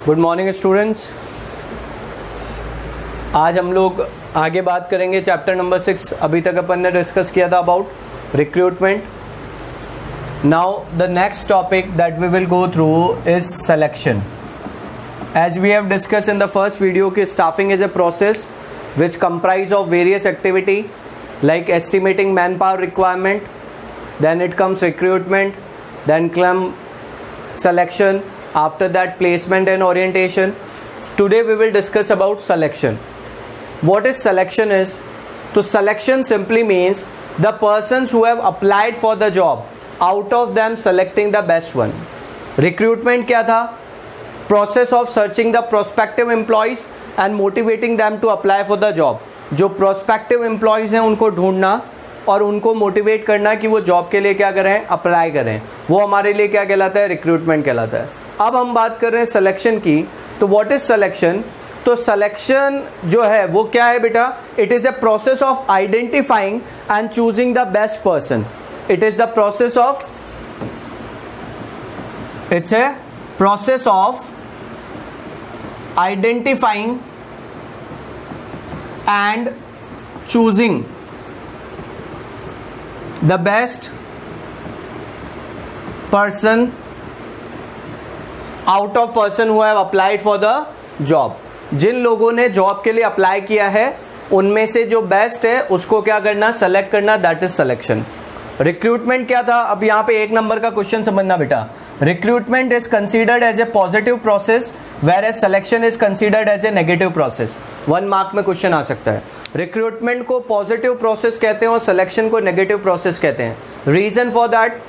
Good morning students. आज हम लोग आगे बात करेंगे चैप्टर नंबर 6। अभी तक अपन ने डिस्कस किया था about recruitment. Now the next topic that we will go through is selection. As we have discuss in the first video कि staffing is a process which comprise of various activity like estimating manpower requirement, then it comes recruitment, then comes selection, after that placement and orientation. Today we will discuss about selection. What is selection is, so selection simply means the persons who have applied for the job, out of them selecting the best one. Recruitment क्या था? Process of searching the prospective employees and motivating them to apply for the job. जो prospective employees हैं उनको ढूंढना और उनको motivate करना कि वो जॉब के लिए क्या करें, अप्लाई करें, वो हमारे लिए क्या कहलाता है, रिक्रूटमेंट कहलाता है। अब हम बात कर रहे हैं सिलेक्शन की। तो व्हाट इज सिलेक्शन? तो सिलेक्शन जो है वो क्या है बेटा? It is a process of identifying and choosing the best person. It is the process of it's a process of identifying and choosing the best person out of person who have applied for the job. जिन लोगों ने job के लिए apply किया है उनमें से जो best है उसको क्या करना, सेलेक्ट करना, दैट इज सिलेक्शन। रिक्रूटमेंट क्या था? अब यहाँ पे 1 नंबर का क्वेश्चन समझना बेटा। Recruitment is considered as a positive process whereas selection is considered as a negative process. 1 mark में क्वेश्चन आ सकता है। रिक्रूटमेंट को पॉजिटिव प्रोसेस कहते हैं और सिलेक्शन को नेगेटिव प्रोसेस कहते हैं। रीजन फॉर दैट,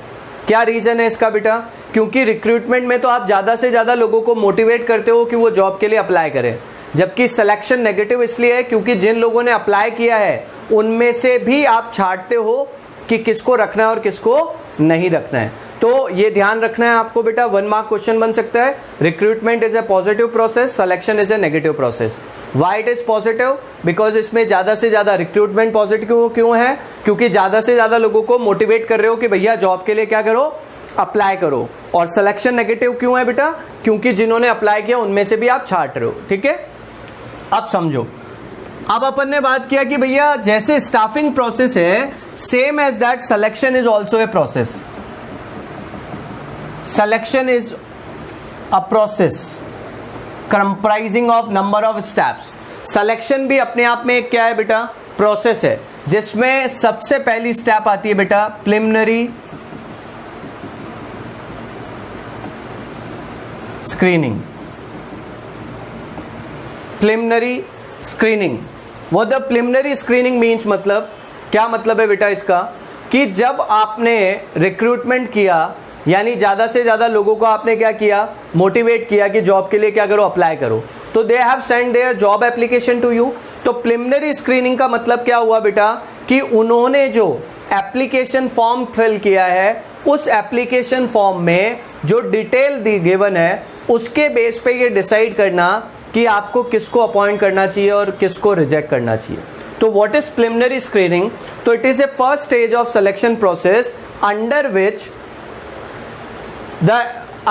क्या रीजन है इसका बेटा? क्योंकि रिक्रूटमेंट में तो आप ज़्यादा से ज़्यादा लोगों को मोटिवेट करते हो कि वो जॉब के लिए अप्लाई करें, जबकि सिलेक्शन नेगेटिव इसलिए है क्योंकि जिन लोगों ने अप्लाई किया है उनमें से भी आप छांटते हो कि किसको रखना है और किसको नहीं रखना है। तो ये ध्यान रखना है आपको बेटा। 1 मार्क क्वेश्चन बन सकता है। Recruitment is a positive process, selection is a negative process. Why it is positive? Because इसमें ज्यादा से ज्यादा रिक्रूटमेंट पॉजिटिव क्यों है? क्योंकि ज्यादा से ज्यादा लोगों को मोटिवेट कर रहे हो कि भैया जॉब के लिए क्या करो, अप्लाई करो। और सिलेक्शन नेगेटिव क्यों है बेटा? क्योंकि जिन्होंने अप्लाई किया उनमें से भी आप छांट रहे हो। ठीक है, अब समझो। अब अपन ने बात किया कि भैया जैसे स्टाफिंग प्रोसेस है, same as that selection is also a process. Selection is a process comprising of number of steps. Selection भी अपने आप में एक क्या है बेटा? प्रोसेस है, जिसमें सबसे पहली स्टेप आती है बेटा प्रिलिमिनरी स्क्रीनिंग। प्रिलिमिनरी स्क्रीनिंग, वो द प्रिलिमिनरी स्क्रीनिंग मीन्स, मतलब क्या मतलब है बेटा इसका? कि जब आपने रिक्रूटमेंट किया, यानी ज्यादा से ज्यादा लोगों को आपने क्या किया, मोटिवेट किया कि जॉब के लिए क्या करो, अप्लाई करो, तो they have send their job application to you. तो प्रिलिमिनरी स्क्रीनिंग का मतलब क्या हुआ बेटा? कि उन्होंने जो एप्लीकेशन फॉर्म फिल किया है उस एप्लीकेशन फॉर्म में जो डिटेल दी गिवन है उसके बेस पे ये डिसाइड करना कि आपको किसको अपॉइंट करना चाहिए और किसको रिजेक्ट करना चाहिए। तो व्हाट इज प्रिलिमिनरी स्क्रीनिंग? तो it is A first stage of selection process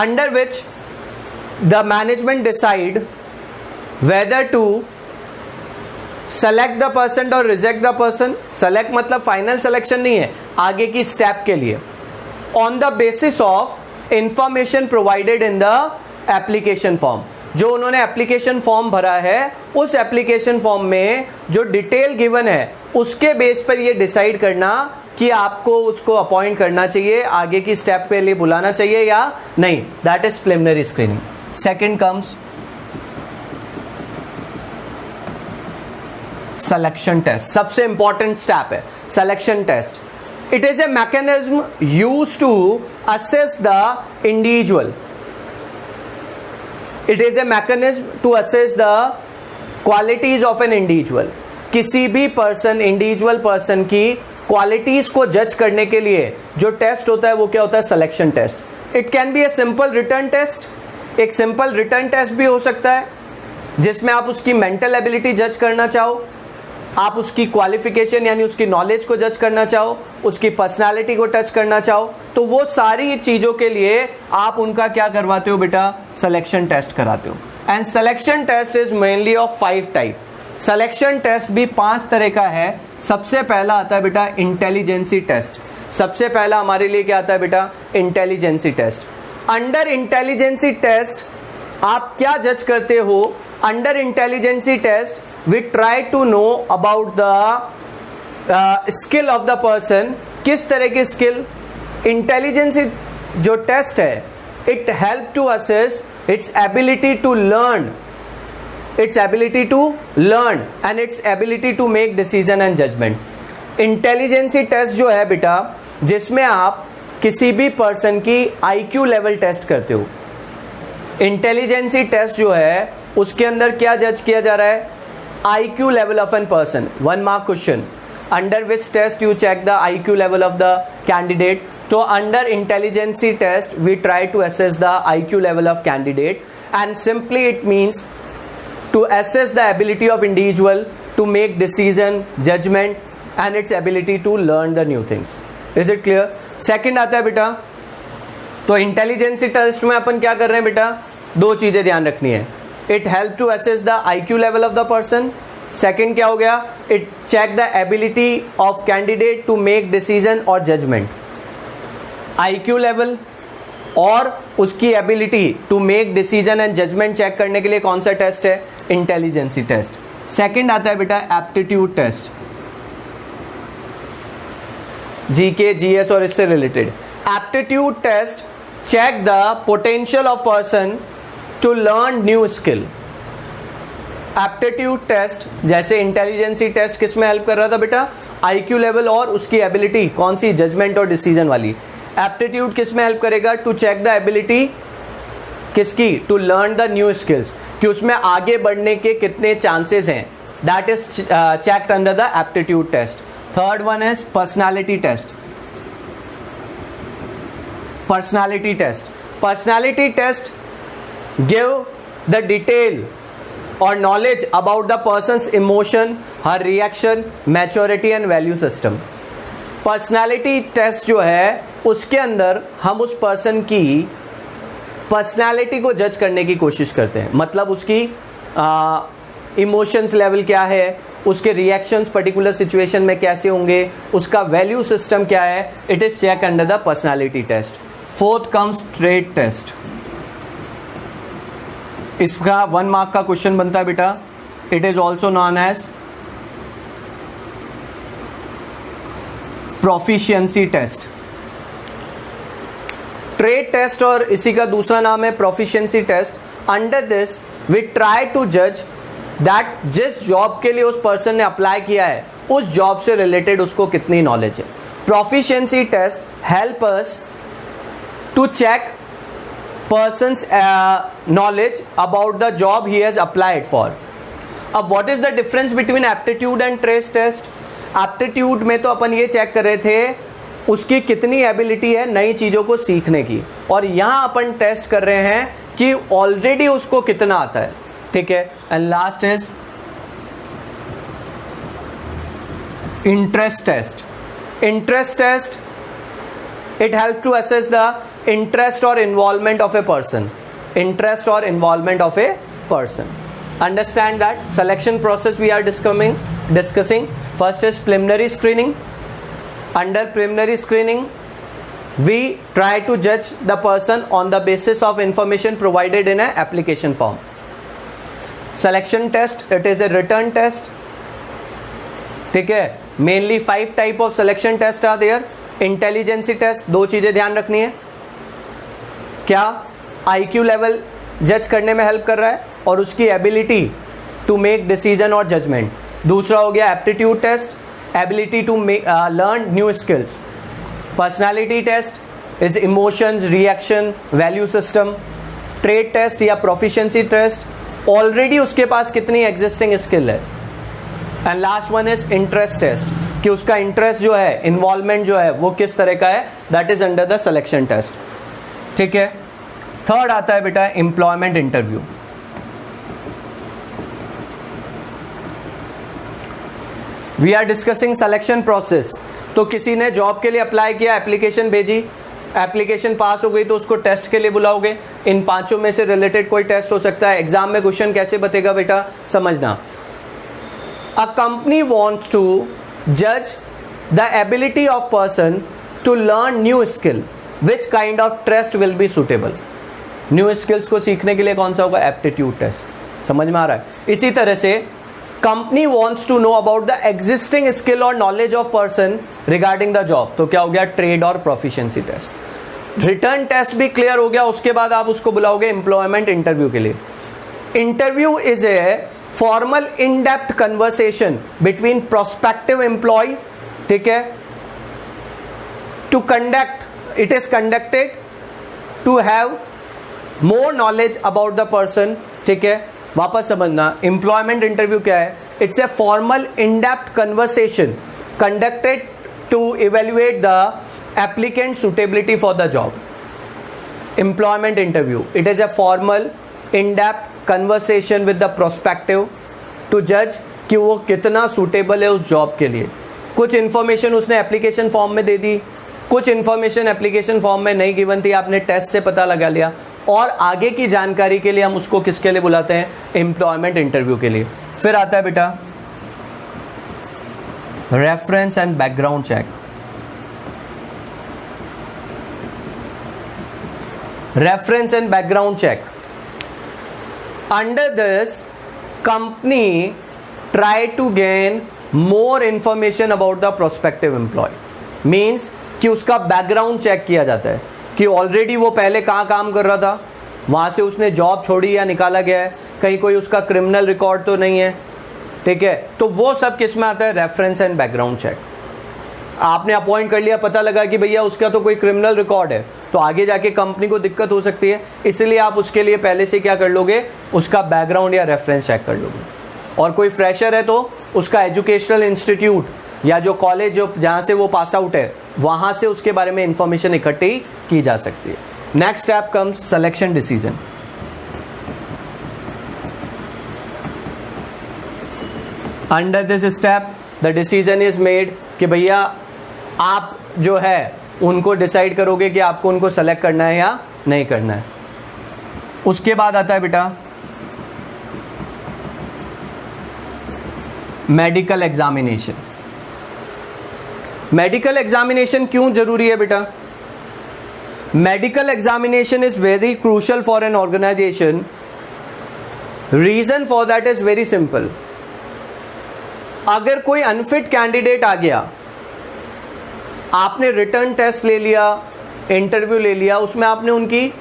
under which the management decide whether to select the person or reject the person. Select मतलब final selection नहीं है, आगे की step के लिए, on the basis of information provided in the application form. जो उन्होंने application form भरा है उस एप्लीकेशन फॉर्म में जो डिटेल गिवन है उसके बेस पर ये डिसाइड करना कि आपको उसको अपॉइंट करना चाहिए, आगे की स्टेप के लिए बुलाना चाहिए या नहीं। That is preliminary screening. Second comes selection test. सबसे इंपॉर्टेंट स्टेप है selection test. It is a mechanism used to assess the individual. It is a mechanism to assess the qualities of an individual. किसी भी person, individual person की qualities को जज करने के लिए जो टेस्ट होता है वो क्या होता है? Selection test. It can be a simple return test. एक सिंपल रिटर्न टेस्ट भी हो सकता है जिसमें आप उसकी मेंटल एबिलिटी जज करना चाहो, आप उसकी क्वालिफिकेशन यानी उसकी नॉलेज को जज करना चाहो, उसकी पर्सनालिटी को टच करना चाहो, तो वो सारी चीज़ों के लिए आप उनका क्या करवाते हो बेटा, सिलेक्शन टेस्ट कराते हो। And selection test is mainly of 5 type. Selection test भी 5 तरह का है। सबसे पहला आता है बेटा इंटेलिजेंसी टेस्ट। सबसे पहला हमारे लिए क्या आता है बेटा? Intelligence test. Under intelligence test आप क्या जज करते हो? Under intelligence test we try to know about the skill of the person. किस तरह की स्किल? इंटेलिजेंसी जो टेस्ट है it help to assess its ability to learn, its ability to learn and its ability to make decision and judgment। Intelligence test जो है बेटा जिसमें आप किसी भी पर्सन की IQ लेवल टेस्ट करते हो। इंटेलिजेंसी टेस्ट जो है उसके अंदर क्या जज किया जा रहा है? IQ level of an person. 1 mark question, under which test you check the IQ level of the candidate? तो under intelligence test we try to assess the IQ level of candidate and simply it means to assess the ability of individual to make decision, judgment and its ability to learn the new things। Is it clear? Second आता है बेटा, तो intelligence test में अपन क्या कर रहे हैं बेटा? 2 चीजें ध्यान रखनी है। It help to assess the IQ level of the person. Second क्या हो गया? It check the ability of candidate to make decision और जजमेंट। IQ लेवल और उसकी ability to make decision and judgement check करने के लिए कौन सा टेस्ट है? Intelligence test. सेकंड आता है बेटा एप्टीट्यूड टेस्ट, जीके जीएस और इससे related. Aptitude test check the potential of person to learn new skill. Aptitude test जैसे इंटेलिजेंसी टेस्ट किस में हेल्प कर रहा था बेटा? IQ लेवल और उसकी एबिलिटी कौन सी? जजमेंट और डिसीजन वाली। एप्टीट्यूड किस में हेल्प करेगा? टू चेक द एबिलिटी किसकी? To learn the new skills, कि उसमें आगे बढ़ने के कितने चांसेस हैं। That is checked under the aptitude test. Third one is personality test. Personality test, personality test give the detail और knowledge about the person's emotion, her reaction, maturity and value system. Personality test जो है उसके अंदर हम उस person की personality को जज करने की कोशिश करते हैं। मतलब उसकी इमोशंस लेवल क्या है, उसके रिएक्शंस पर्टिकुलर सिचुएशन में कैसे होंगे, उसका वैल्यू सिस्टम क्या है। It is check under the personality test. Fourth comes trait test. इसका 1 मार्क का क्वेश्चन बनता है बेटा। It is also known as proficiency test. Trait test और इसी का दूसरा नाम है proficiency test. Under this we try to जज दैट जिस जॉब के लिए उस पर्सन ने अप्लाई किया है उस जॉब से रिलेटेड उसको कितनी नॉलेज है। Proficiency test help us to check person's knowledge about the job he has applied for. अब what is the difference between aptitude and trait test? एप्टीट्यूड में तो अपन ये चेक कर रहे थे उसकी कितनी एबिलिटी है नई चीजों को सीखने की, और यहां अपन टेस्ट कर रहे हैं कि ऑलरेडी उसको कितना आता है। ठीक है। And last is interest test. Interest test it help to assess the interest और involvement of a person. Interest और involvement of a person. Understand that selection process we are discussing. First is preliminary screening. Under preliminary screening, we try to judge the person on the basis of information provided in an application form. Selection test, it is a written test. ठीक है। Mainly 5 type of selection tests are there. Intelligence test, 2 चीजें ध्यान रखनी है। क्या? IQ level जज करने में हेल्प कर रहा है और उसकी एबिलिटी टू मेक डिसीजन और जजमेंट। दूसरा हो गया aptitude test, ability to learn new skills. Personality test is emotions, reaction, value system. Trait test या प्रोफिशिएंसी टेस्ट ऑलरेडी उसके पास कितनी एग्जिस्टिंग स्किल है। And last one is interest test, कि उसका इंटरेस्ट जो है, इन्वॉल्वमेंट जो है वो किस तरह का है। That is under the selection test. ठीक है। थर्ड आता है बेटा employment interview. We are discussing selection process. तो किसी ने जॉब के लिए अप्लाई किया, एप्लीकेशन भेजी, एप्लीकेशन पास हो गई तो उसको टेस्ट के लिए बुलाओगे। इन पांचों में से रिलेटेड कोई टेस्ट हो सकता है। एग्जाम में क्वेश्चन कैसे बतेगा बेटा, समझना। अ कंपनी वॉन्ट्स टू जज the ability of person to learn new skill, which kind of test will be suitable. New skills को सीखने के लिए कौन सा होगा, एप्टीट्यूड टेस्ट। समझ में आ रहा है। इसी तरह से company wants to know about the existing skill और knowledge of person regarding the job, तो क्या हो गया, ट्रेड और प्रोफिशिएंसी टेस्ट। रिटर्न टेस्ट भी क्लियर हो गया, उसके बाद आप उसको बुलाओगे एम्प्लॉयमेंट इंटरव्यू के लिए। Interview is a formal in depth conversation between prospective employee, ठीक है, to conduct, it is conducted to have more knowledge about the person, ठीक है। वापस समझना, एम्प्लॉयमेंट इंटरव्यू क्या है, it's a formal in depth conversation conducted to evaluate the applicant suitability for the job. Employment interview, it is a formal in depth conversation with the prospective to जज कि वो कितना सुटेबल है उस job के लिए। कुछ इंफॉर्मेशन उसने एप्लीकेशन फॉर्म में दे दी, कुछ इंफॉर्मेशन एप्लीकेशन फॉर्म में नहीं गिवन थी, आपने टेस्ट से पता लगा लिया, और आगे की जानकारी के लिए हम उसको किसके लिए बुलाते हैं, एम्प्लॉयमेंट इंटरव्यू के लिए। फिर आता है बेटा reference and background check. Reference and background check, under this company try to gain more information about the prospective employee. Means कि उसका बैकग्राउंड चेक किया जाता है कि ऑलरेडी वो पहले कहाँ काम कर रहा था, वहाँ से उसने जॉब छोड़ी या निकाला गया है, कहीं कोई उसका क्रिमिनल रिकॉर्ड तो नहीं है, ठीक है। तो वो सब किस में आता है, रेफरेंस एंड बैकग्राउंड चेक। आपने अपॉइंट कर लिया, पता लगा कि भैया उसका तो कोई क्रिमिनल रिकॉर्ड है, तो आगे जाके कंपनी को दिक्कत हो सकती है, इसलिए आप उसके लिए पहले से क्या कर लोगे, उसका बैकग्राउंड या रेफरेंस चेक कर लोगे। और कोई फ्रेशर है तो उसका एजुकेशनल इंस्टीट्यूट या जो कॉलेज जो जहाँ से वो पास आउट है वहाँ से उसके बारे में इंफॉर्मेशन इकट्ठी की जा सकती है। Next step comes selection decision. Under this step the decision is made कि भैया आप जो है उनको डिसाइड करोगे कि आपको उनको सेलेक्ट करना है या नहीं करना है। उसके बाद आता है बेटा मेडिकल एग्जामिनेशन। मेडिकल एग्जामिनेशन क्यों जरूरी है बेटा? Medical examination is very crucial for an organisation. Reason for that is very simple. अगर कोई अनफिट कैंडिडेट आ गया, आपने रिटर्न टेस्ट ले लिया, इंटरव्यू ले लिया, उसमें आपने उनकी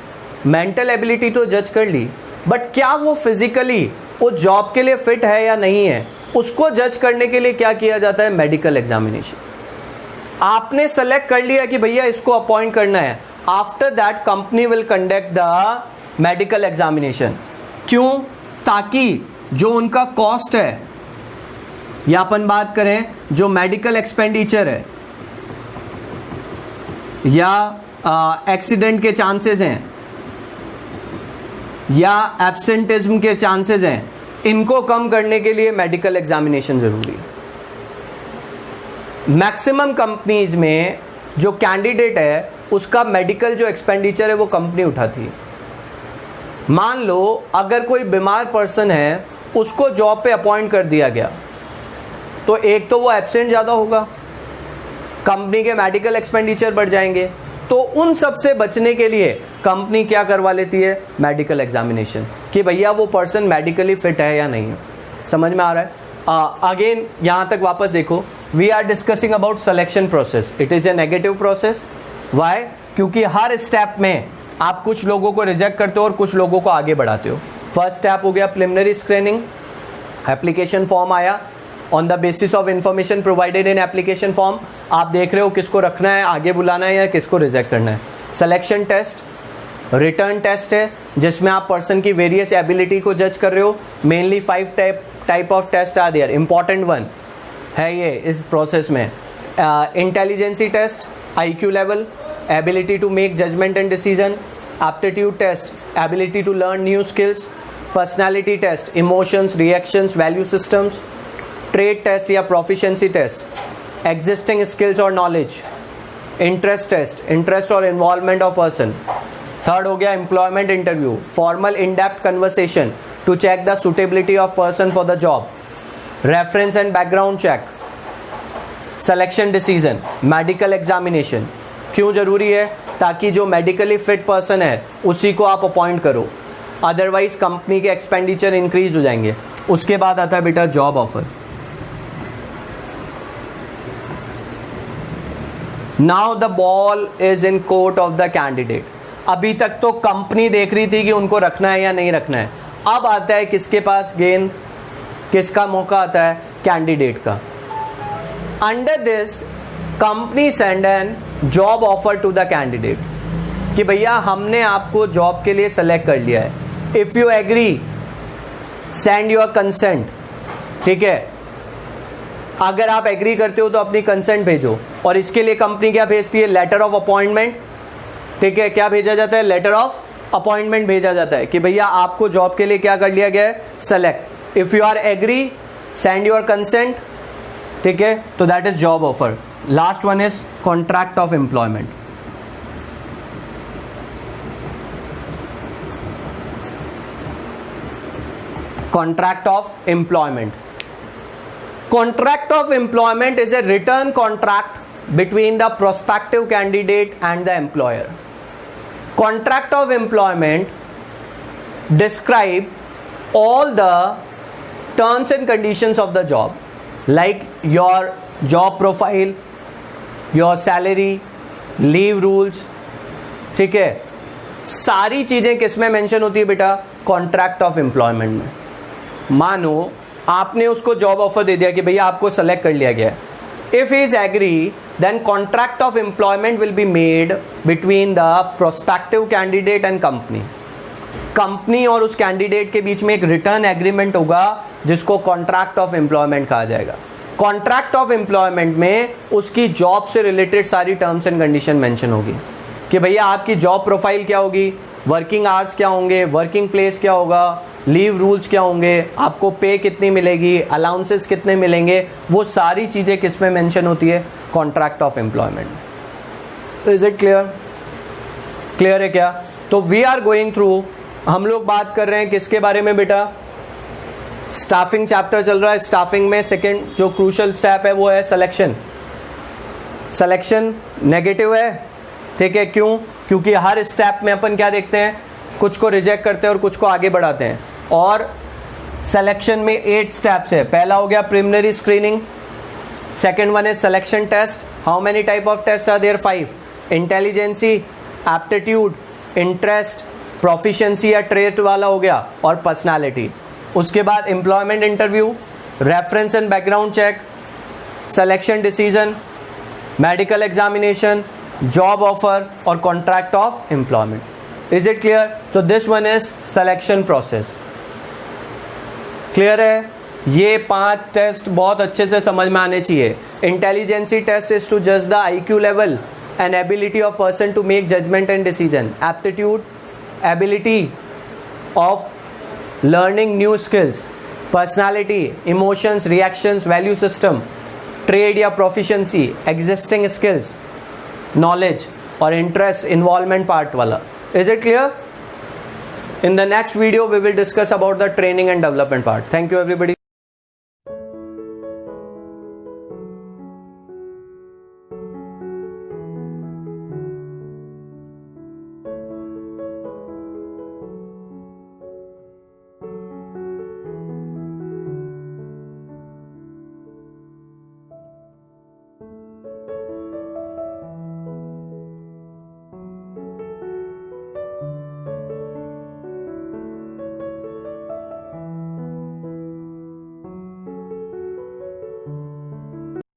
मेंटल एबिलिटी तो जज कर ली, बट क्या वो फिजिकली वो जॉब के लिए फिट है या नहीं है, उसको जज करने के लिए क्या किया जाता है, मेडिकल एग्जामिनेशन। आपने सेलेक्ट कर लिया कि भैया इसको अपॉइंट करना है, after that company will conduct the medical examination. क्यों? ताकि जो उनका कॉस्ट है या अपन बात करें जो मेडिकल एक्सपेंडिचर है या एक्सीडेंट के चांसेस हैं या एब्सेंटिज्म के चांसेस हैं, इनको कम करने के लिए मेडिकल एग्जामिनेशन जरूरी है। मैक्सिमम कंपनीज में जो कैंडिडेट है उसका मेडिकल जो एक्सपेंडिचर है वो कंपनी उठाती है। मान लो अगर कोई बीमार पर्सन है, उसको जॉब पे अपॉइंट कर दिया गया, तो एक तो वो एब्सेंट ज़्यादा होगा, कंपनी के मेडिकल एक्सपेंडिचर बढ़ जाएंगे, तो उन सब से बचने के लिए कंपनी क्या करवा लेती है, मेडिकल एग्जामिनेशन, कि भैया वो पर्सन मेडिकली फिट है या नहीं है। समझ में आ रहा है? अगेन यहाँ तक वापस देखो, we are discussing about selection process. It is a negative process. Why? क्योंकि हर स्टेप में आप कुछ लोगों को रिजेक्ट करते हो और कुछ लोगों को आगे बढ़ाते हो। फर्स्ट स्टेप हो गया प्रिलिमिनरी स्क्रीनिंग, एप्लीकेशन फॉर्म आया, on the basis of information provided in application form आप देख रहे हो किसको रखना है, आगे बुलाना है या किसको रिजेक्ट करना है। सिलेक्शन टेस्ट, रिटर्न टेस्ट है जिसमें आप पर्सन की वेरियस एबिलिटी को जज कर रहे हो। Mainly 5 type of test are there, important one है ये इस प्रोसेस में। Intelligence test, IQ level, ability to make judgement and decision, aptitude test, ability to learn new skills, personality test, emotions, reactions, value systems, trade test या proficiency test, existing skills और knowledge, interest test, interest और involvement of person. Third हो गया employment interview, formal in depth conversation to check the suitability of person for the job, reference and background check, selection decision, medical examination. क्यों जरूरी है? ताकि जो medically fit person है उसी को आप अपॉइंट करो, अदरवाइज कंपनी के एक्सपेंडिचर इंक्रीज हो जाएंगे। उसके बाद आता है बेटा job offer. Now the ball is in court of the candidate. अभी तक तो कंपनी देख रही थी कि उनको रखना है या नहीं रखना है, अब आता है किसके पास गेंद, किसका मौका आता है? कैंडिडेट का। Under this company send an job offer to the candidate कि भैया हमने आपको जॉब के लिए सेलेक्ट कर लिया है, if you agree send your consent. ठीक है, अगर आप एग्री करते हो तो अपनी कंसेंट भेजो, और इसके लिए कंपनी क्या भेजती है? Letter of appointment. ठीक है, क्या भेजा जाता है? लेटर ऑफ अपॉइंटमेंट भेजा जाता है कि भैया आपको जॉब के लिए क्या कर लिया गया है? Select. If you are agree send your consent. ठीक है, तो that is job offer. Last one is contract of employment. Contract of employment. Contract of employment is a written contract between the prospective candidate and the employer. Contract of employment describe all the terms and conditions of the job, like your job profile, your salary, leave rules. ठीक है, सारी चीजें किसमें mention होती है बेटा? Contract of employment में। मानो आपने उसको जॉब ऑफर दे दिया कि भैया आपको सेलेक्ट कर लिया गया है, if he is agree then contract of employment will be made between the prospective candidate and company. Company और उस कैंडिडेट के बीच में एक रिटर्न एग्रीमेंट होगा जिसको कॉन्ट्रैक्ट ऑफ एम्प्लॉयमेंट कहा जाएगा। कॉन्ट्रैक्ट ऑफ एम्प्लॉयमेंट में उसकी जॉब से रिलेटेड सारी टर्म्स एंड कंडीशन मेंशन होगी कि भैया आपकी जॉब प्रोफाइल क्या होगी, वर्किंग आवर्स क्या होंगे, वर्किंग प्लेस क्या होगा, लीव रूल्स क्या होंगे, आपको पे कितनी मिलेगी, अलाउंसेस कितने मिलेंगे, वो सारी चीज़ें किस में मेंशन होती है? Contract of employment. Is it clear? Clear है क्या? तो वी आर गोइंग थ्रू, हम लोग बात कर रहे हैं किसके बारे में बेटा? स्टाफिंग चैप्टर चल रहा है। स्टाफिंग में सेकेंड जो क्रूशल स्टेप है वो है सिलेक्शन। सिलेक्शन नेगेटिव है, ठीक है, क्यों? क्योंकि हर स्टेप में अपन क्या देखते हैं? कुछ को रिजेक्ट करते हैं और कुछ को आगे बढ़ाते हैं। और सिलेक्शन में 8 स्टेप्स है। पहला हो गया preliminary screening, second one is selection test. How many type of test are there? 5। Intelligence, aptitude, interest, proficiency या ट्रेट वाला हो गया, और पर्सनालिटी। उसके बाद employment interview, reference and background check, selection decision, medical examination, job offer और contract of employment. Is it clear? तो this one is selection process. Clear है? ये 5 टेस्ट बहुत अच्छे से समझ में आने चाहिए। इंटेलिजेंसी टेस्ट इज टू जज the IQ level and ability of person to make judgement and decision. Aptitude, ability of learning new skills, personality, emotions, reactions, value system, trade या proficiency, existing skills, knowledge और interest, involvement part वाला। Is it clear? In the next video we will discuss about the training and development part. Thank you everybody.